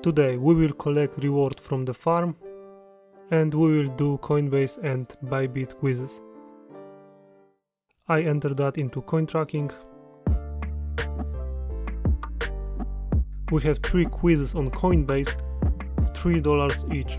Today we will collect reward from the farm and we will do Coinbase and Bybit quizzes. I enter that into CoinTracking. We have 3 quizzes on Coinbase, $3 each.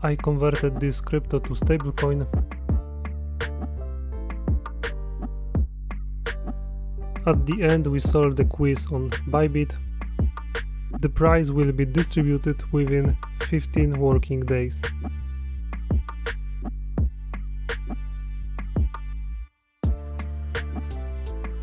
I converted this crypto to stablecoin. At the end we solved the quiz on Bybit. The prize will be distributed within 15 working days.